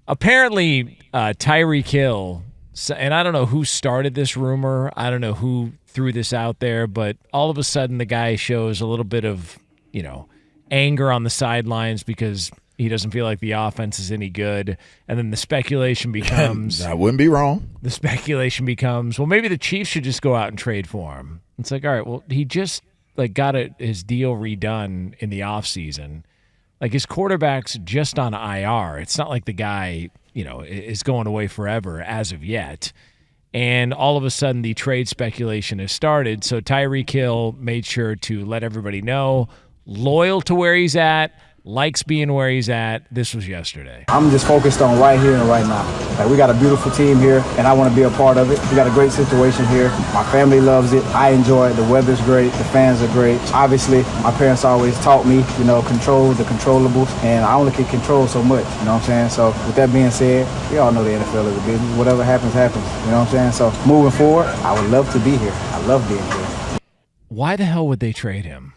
Apparently, Tyreek Hill, and I don't know who started this rumor. I don't know who threw this out there, but all of a sudden the guy shows a little bit of, anger on the sidelines because he doesn't feel like the offense is any good. And then the speculation becomes... I wouldn't be wrong. The speculation becomes, well, maybe the Chiefs should just go out and trade for him. It's like, all right, well, he just got his deal redone in the offseason. Like, his quarterback's just on IR. It's not like the guy, is going away forever as of yet. And all of a sudden, the trade speculation has started. So Tyreek Hill made sure to let everybody know, loyal to where he's at, likes being where he's at. This was yesterday. I'm just focused on right here and right now. Like, we got a beautiful team here, and I want to be a part of it. We got a great situation here. My family loves it. I enjoy it. The weather's great. The fans are great. Obviously, my parents always taught me, control the controllables, and I only can control so much, you know what I'm saying? So with that being said, we all know the NFL is a business. Whatever happens, happens, you know what I'm saying? So moving forward, I would love to be here. I love being here. Why the hell would they trade him?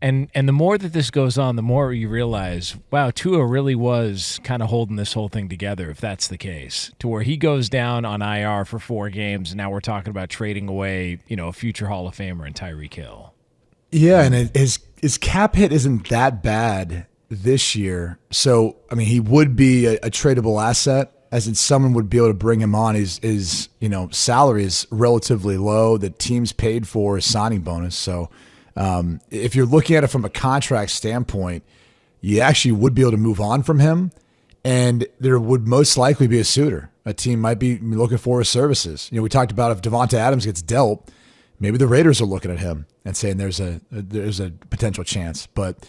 And the more that this goes on, the more you realize, wow, Tua really was kind of holding this whole thing together, if that's the case, to where he goes down on IR for 4 games, and now we're talking about trading away, a future Hall of Famer in Tyreek Hill. Yeah, and his cap hit isn't that bad this year. So, he would be a tradable asset, as in someone would be able to bring him on. His salary is relatively low. The team's paid for his signing bonus, so... if you're looking at it from a contract standpoint, you actually would be able to move on from him, and there would most likely be a suitor. A team might be looking for his services. We talked about if Devonta Adams gets dealt, maybe the Raiders are looking at him and saying there's a potential chance. But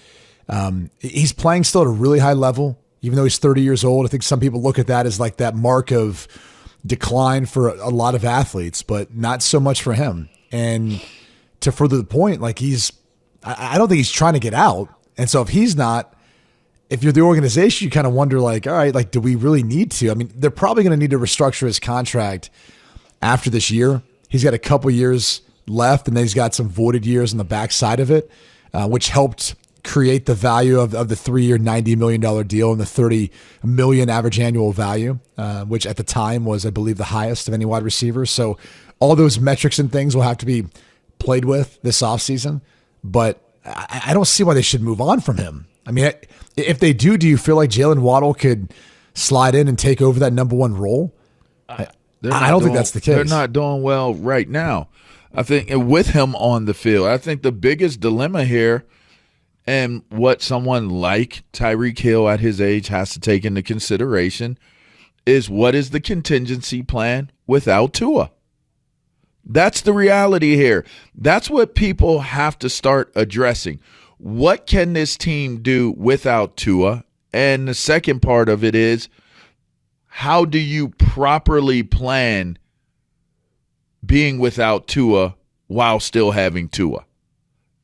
he's playing still at a really high level, even though he's 30 years old. I think some people look at that as like that mark of decline for a lot of athletes, but not so much for him. And to further the point, I don't think he's trying to get out. And so if you're the organization, you kind of wonder, all right, do we really need to? They're probably going to need to restructure his contract after this year. He's got a couple years left, and then he's got some voided years on the backside of it, which helped create the value of the 3-year, $90 million deal and the $30 million average annual value, which at the time was, I believe, the highest of any wide receiver. So all those metrics and things will have to be played with this offseason, but I don't see why they should move on from him. If they do you feel like Jalen Waddle could slide in and take over that number 1 role? I don't think that's the case. They're not doing well right now. I think with him on the field, I think the biggest dilemma here, and what someone like Tyreek Hill at his age has to take into consideration, is what is the contingency plan without Tua? That's the reality here. That's what people have to start addressing. What can this team do without Tua? And the second part of it is, how do you properly plan being without Tua while still having Tua?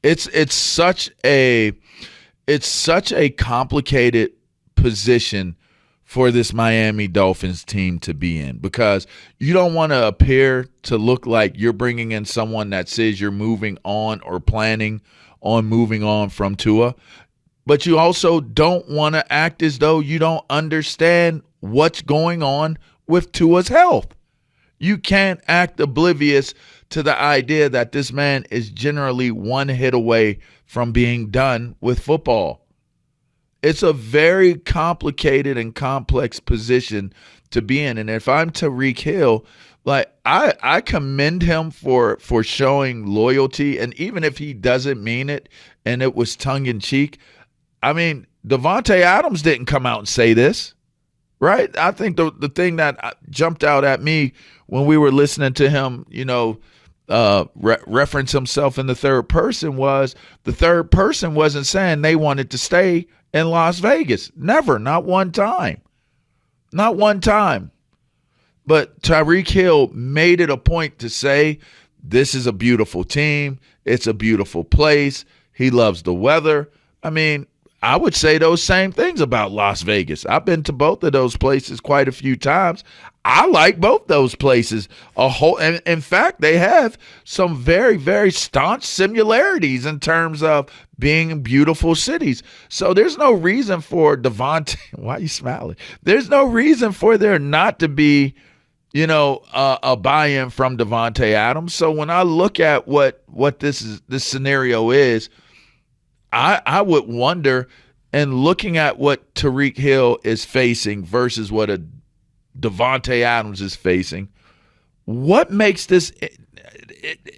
It's such a complicated position for this Miami Dolphins team to be in, because you don't want to appear to look like you're bringing in someone that says you're moving on or planning on moving on from Tua, but you also don't want to act as though you don't understand what's going on with Tua's health. You can't act oblivious to the idea that this man is generally 1 hit away from being done with football. It's a very complicated and complex position to be in. And if I'm Tyreek Hill, I commend him for showing loyalty. And even if he doesn't mean it and it was tongue in cheek, Devonta Adams didn't come out and say this, right? I think the thing that jumped out at me when we were listening to him, reference himself in the third person, was the third person wasn't saying they wanted to stay in Las Vegas. Never. Not one time. Not one time. But Tyreek Hill made it a point to say, this is a beautiful team. It's a beautiful place. He loves the weather. I would say those same things about Las Vegas. I've been to both of those places quite a few times. I like both those places and in fact, they have some very, very staunch similarities in terms of being beautiful cities. So there's no reason for Devontae. Why are you smiling? There's no reason for there not to be, a buy-in from Devontae Adams. So when I look at what this scenario is, I would wonder, and looking at what Tyreek Hill is facing versus what a Devontae Adams is facing, what makes this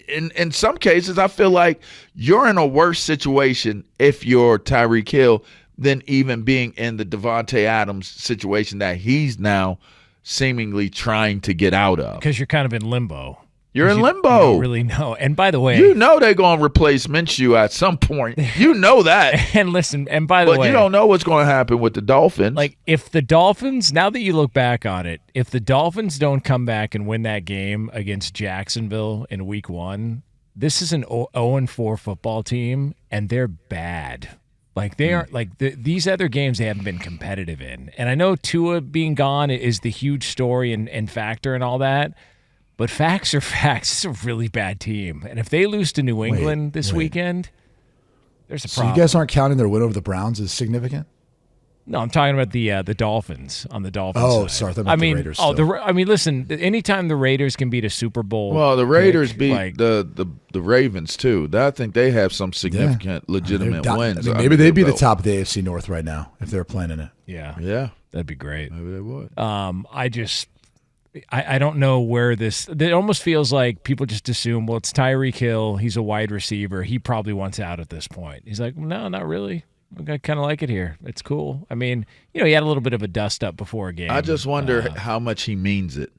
in some cases, I feel like you're in a worse situation if you're Tyreek Hill than even being in the Devontae Adams situation that he's now seemingly trying to get out of. Because you're kind of in limbo. You're in limbo. You don't really know. And by the way, they're going to replace Minshew at some point. You know that. And listen, and by the way, but you don't know what's going to happen with the Dolphins. Like, if the Dolphins, now that you look back on it, if the Dolphins don't come back and win that game against Jacksonville in Week 1, this is an 0-4 football team, and they're bad. Like, they are these other games they haven't been competitive in. And I know Tua being gone is the huge story and factor and all that. But facts are facts. It's a really bad team. And if they lose to New England this weekend, there's a problem. So you guys aren't counting their win over the Browns as significant? No, I'm talking about the Dolphins on the Dolphins side. Sorry. I thought about the Raiders. Listen, anytime the Raiders can beat a Super Bowl. Well, the Raiders beat the Ravens, too. I think they have some significant, legitimate wins. Maybe they'd be the top of the AFC North right now if they were playing in it. Yeah. That'd be great. Maybe they would. I don't know where this – it almost feels like people just assume, well, it's Tyreek Hill. He's a wide receiver. He probably wants out at this point. He's like, no, not really. I kind of like it here. It's cool. I mean, he had a little bit of a dust-up before a game. I just wonder how much he means it.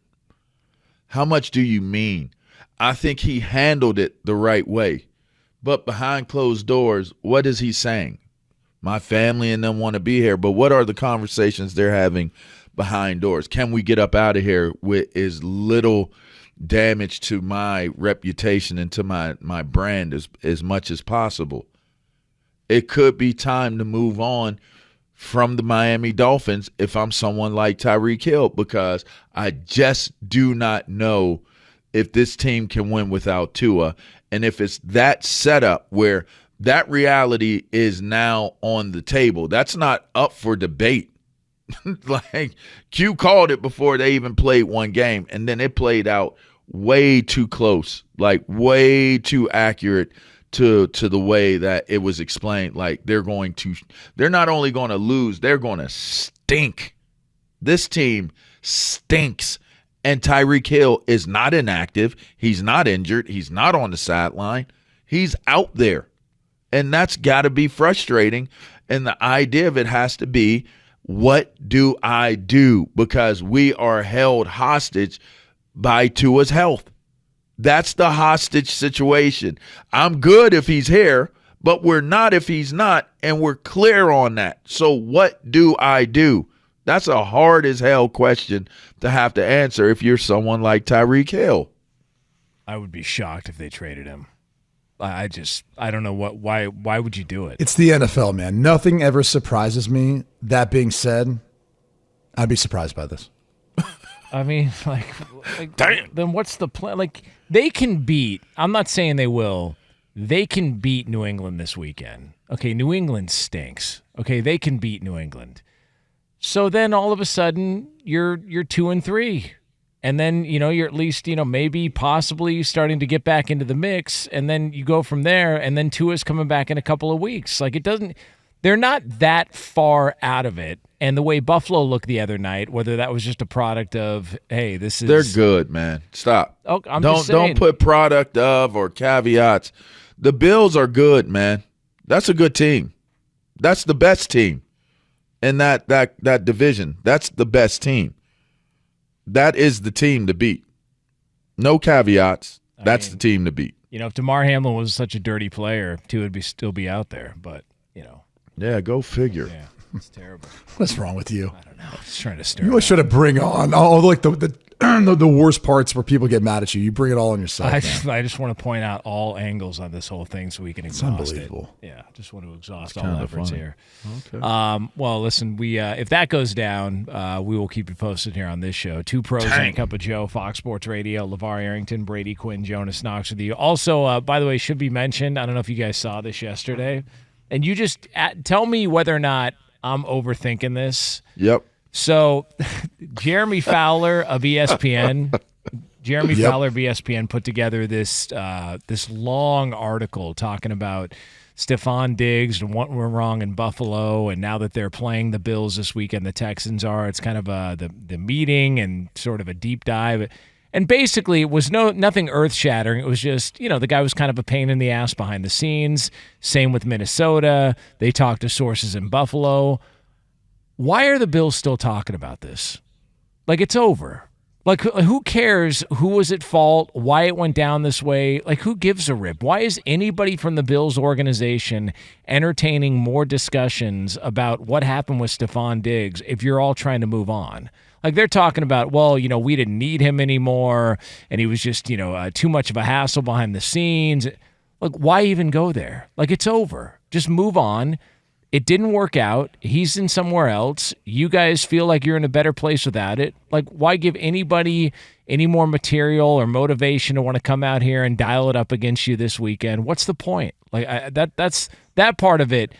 How much do you mean? I think he handled it the right way. But behind closed doors, what is he saying? My family and them want to be here, but what are the conversations they're having behind doors? Can we get up out of here with as little damage to my reputation and to my brand as much as possible? It could be time to move on from the Miami Dolphins if I'm someone like Tyreek Hill, because I just do not know if this team can win without Tua. And if it's that setup where that reality is now on the table, that's not up for debate. Like, Q called it before they even played one game, and then it played out way too close, like way too accurate to the way that it was explained. Like, they're not only going to lose, they're going to stink. This team stinks. And Tyreek Hill is not inactive. He's not injured. He's not on the sideline. He's out there. And that's got to be frustrating. And the idea of it has to be, what do I do? Because we are held hostage by Tua's health. That's the hostage situation. I'm good if he's here, but we're not if he's not, and we're clear on that. So what do I do? That's a hard as hell question to have to answer if you're someone like Tyreek Hill. I would be shocked if they traded him. I don't know why would you do it? It's the NFL, man. Nothing ever surprises me. That being said, I'd be surprised by this. I mean, then what's the plan? Like, they can beat, I'm not saying they will, they can beat New England this weekend. Okay, New England stinks. Okay, they can beat New England. So then all of a sudden you're 2-3. And then, you're at least, maybe possibly starting to get back into the mix, and then you go from there, and then Tua's coming back in a couple of weeks. Like, they're not that far out of it. And the way Buffalo looked the other night, whether that was just a product of, hey, they're good, man. Stop. Oh, just saying. Don't put product of or caveats. The Bills are good, man. That's a good team. That's the best team in that division. That's the best team. That is the team to beat. No caveats. That's the team to beat. If DeMar Hamlin was such a dirty player, Tua would still be out there. But, Yeah, go figure. Yeah, it's terrible. What's wrong with you? I don't know. Just trying to stir. You should have bring on like the the worst parts where people get mad at you. You bring it all on yourself. I just want to point out all angles on this whole thing so we can exhaust it. Yeah, just want to exhaust all efforts here. Okay. Well, listen, we if that goes down, we will keep you posted here on this show. Two pros and a cup of Joe, Fox Sports Radio, LaVar Arrington, Brady Quinn, Jonas Konx with you. Also, by the way, should be mentioned, I don't know if you guys saw this yesterday, and you just tell me whether or not I'm overthinking this. Yep. So, Jeremy Fowler of ESPN, Fowler of ESPN put together this long article talking about Stefon Diggs and what went wrong in Buffalo, and now that they're playing the Bills this weekend, the Texans are. It's kind of the meeting and sort of a deep dive. And basically, it was nothing earth-shattering. It was just, the guy was kind of a pain in the ass behind the scenes. Same with Minnesota. They talked to sources in Buffalo. Why are the Bills still talking about this? Like, it's over. Like, who cares who was at fault, why it went down this way? Like, who gives a rip? Why is anybody from the Bills organization entertaining more discussions about what happened with Stefon Diggs if you're all trying to move on? Like, they're talking about, well, we didn't need him anymore, and he was just, too much of a hassle behind the scenes. Like, why even go there? Like, it's over. Just move on. It didn't work out. He's in somewhere else. You guys feel like you're in a better place without it. Like, why give anybody any more material or motivation to want to come out here and dial it up against you this weekend? What's the point? Like, that's that part of it.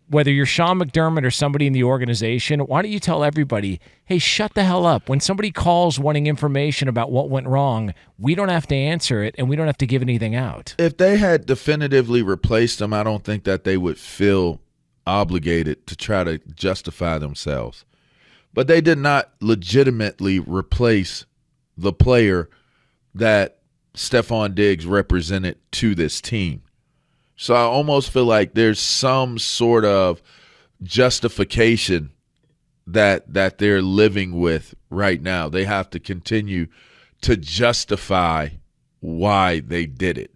Whether you're Sean McDermott or somebody in the organization, why don't you tell everybody, hey, shut the hell up. When somebody calls wanting information about what went wrong, we don't have to answer it, and we don't have to give anything out. If they had definitively replaced him, I don't think that they would feel obligated to try to justify themselves. But they did not legitimately replace the player that Stefon Diggs represented to this team. So I almost feel like there's some sort of justification that they're living with right now. They have to continue to justify why they did it.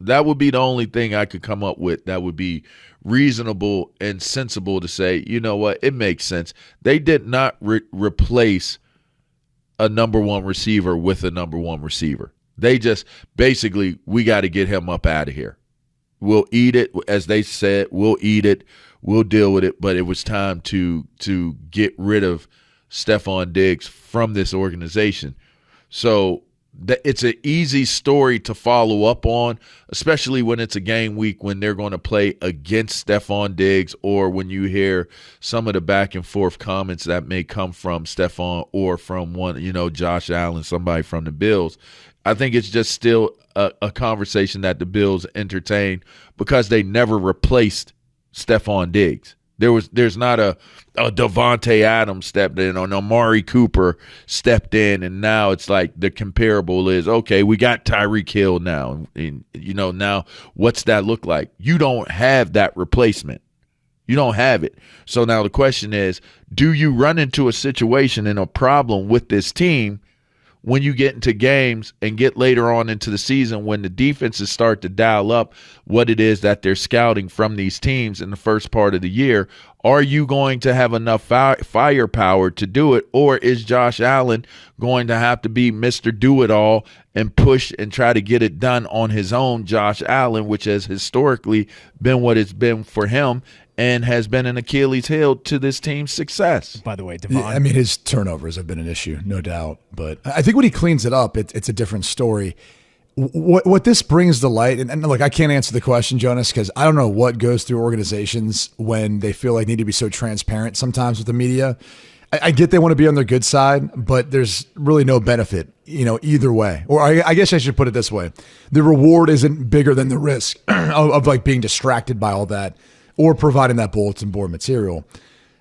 That would be the only thing I could come up with that would be reasonable and sensible to say, you know what, it makes sense. They did not replace a number one receiver with a number one receiver. They just basically, we got to get him up out of here. We'll eat it, as they said, we'll eat it, we'll deal with it, but it was time to get rid of Stefon Diggs from this organization. So it's an easy story to follow up on, especially when it's a game week when they're going to play against Stefon Diggs, or when you hear some of the back and forth comments that may come from Stefon or from Josh Allen, somebody from the Bills. I think it's just still a conversation that the Bills entertain because they never replaced Stefon Diggs. There's not a Devontae Adams stepped in or an Amari Cooper stepped in, and now it's like the comparable is, okay, we got Tyreek Hill now. And now what's that look like? You don't have that replacement. You don't have it. So now the question is, do you run into a situation and a problem with this team when you get into games and get later on into the season when the defenses start to dial up what it is that they're scouting from these teams in the first part of the year? Are you going to have enough firepower to do it, or is Josh Allen going to have to be Mr. Do-It-All and push and try to get it done on his own? Josh Allen, which has historically been what it's been for him and has been an Achilles heel to this team's success. By the way, Devon. Yeah, I mean, his turnovers have been an issue, no doubt. But I think when he cleans it up, it's a different story. What this brings to light, and look, I can't answer the question, Jonas, because I don't know what goes through organizations when they feel like they need to be so transparent sometimes with the media. I get they want to be on their good side, but there's really no benefit, either way. Or I guess I should put it this way. The reward isn't bigger than the risk of like being distracted by all that or providing that bulletin board material.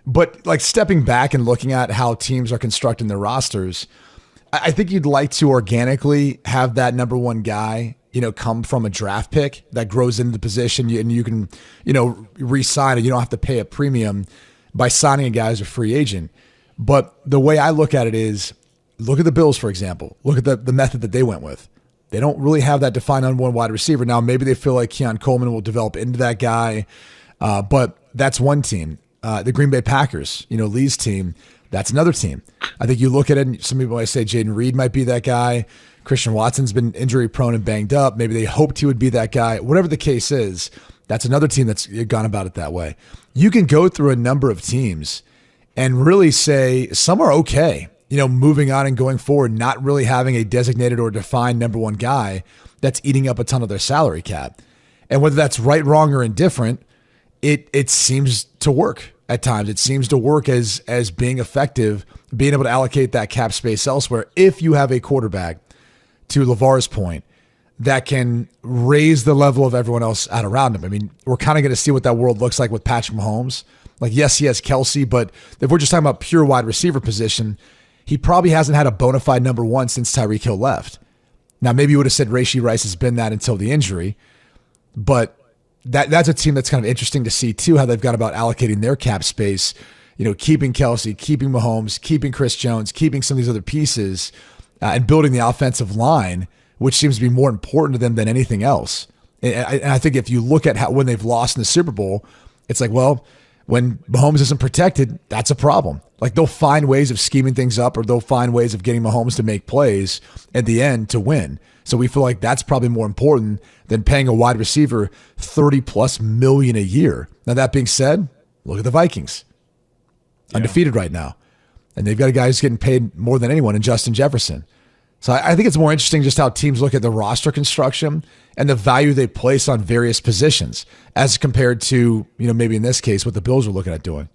But like stepping back and looking at how teams are constructing their rosters, I think you'd like to organically have that number one guy, come from a draft pick that grows into the position, and you can, re-sign it. You don't have to pay a premium by signing a guy as a free agent. But the way I look at it is, look at the Bills, for example. Look at the method that they went with. They don't really have that defined number one wide receiver. Now, maybe they feel like Keon Coleman will develop into that guy, but that's one team. The Green Bay Packers, Lee's team, that's another team. I think you look at it, and some people might say Jaden Reed might be that guy. Christian Watson's been injury prone and banged up. Maybe they hoped he would be that guy. Whatever the case is, that's another team that's gone about it that way. You can go through a number of teams and really say some are okay, moving on and going forward, not really having a designated or defined number one guy that's eating up a ton of their salary cap. And whether that's right, wrong, or indifferent, it seems to work at times. It seems to work as being effective, being able to allocate that cap space elsewhere if you have a quarterback, to LaVar's point, that can raise the level of everyone else out around him. I mean, we're kind of going to see what that world looks like with Patrick Mahomes. Like, yes, he has Kelsey, but if we're just talking about pure wide receiver position, he probably hasn't had a bona fide number one since Tyreek Hill left. Now, maybe you would have said Rashee Rice has been that until the injury, but that's a team that's kind of interesting to see too, how they've gone about allocating their cap space, keeping Kelsey, keeping Mahomes, keeping Chris Jones, keeping some of these other pieces, and building the offensive line, which seems to be more important to them than anything else. And I think if you look at when they've lost in the Super Bowl, it's like, well, when Mahomes isn't protected, that's a problem. Like, they'll find ways of scheming things up, or they'll find ways of getting Mahomes to make plays at the end to win. So we feel like that's probably more important than paying a wide receiver $30+ million a year. Now, that being said, look at the Vikings. Undefeated right now. And they've got a guy who's getting paid more than anyone in Justin Jefferson. So I think it's more interesting just how teams look at the roster construction and the value they place on various positions as compared to, maybe in this case, what the Bills are looking at doing.